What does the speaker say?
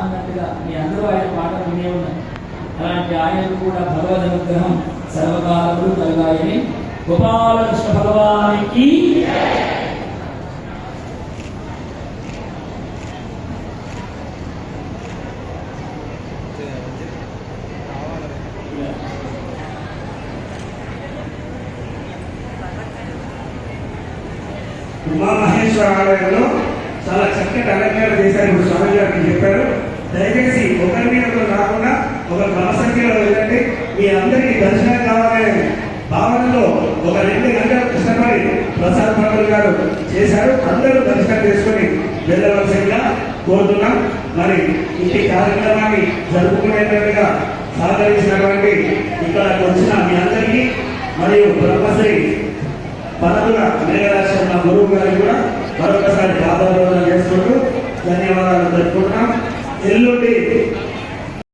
అన్నట్టుగా మీ అందరూ ఆయన పాట వినే ఉన్నారు. అలాంటి ఆయనకు కూడా భగవద్ అనుగ్రహం సర్వకాలములు కలుగాయని గోపాలకృష్ణ భగవానికి ఉమామహేశ్వర ఆలయంలో చాలా చక్కటి అలంకారం చేశారు. ఇప్పుడు స్వామి గారికి చెప్పారు. దయచేసి ఒకరి మీద కాకుండా ఒక క్రమసంఖ్యలో వెళ్ళండి. మీ అందరికీ దర్శనం కావాలనే భావనలో ఒక 2 గంటలు కష్టపడి ప్రసాద్ పంతులు గారు చేశారు. అందరూ దర్శనం చేసుకుని వెళ్ళవలసిందిగా కోరుతున్నాం. మరి ఇంటి కార్యక్రమాన్ని జరుపుకునేటట్టుగా సహకరించినటువంటి ఇక్కడకు వచ్చిన మీ అందరికీ మరియు బ్రహ్మశ్రీ పదవుల మేఘరాశి గురువు గారికి కూడా మరొకసారి పాదాభివందనం చేసుకుంటూ ధన్యవాదాలు జరుపుకుంటున్నాం. ఎల్లుండి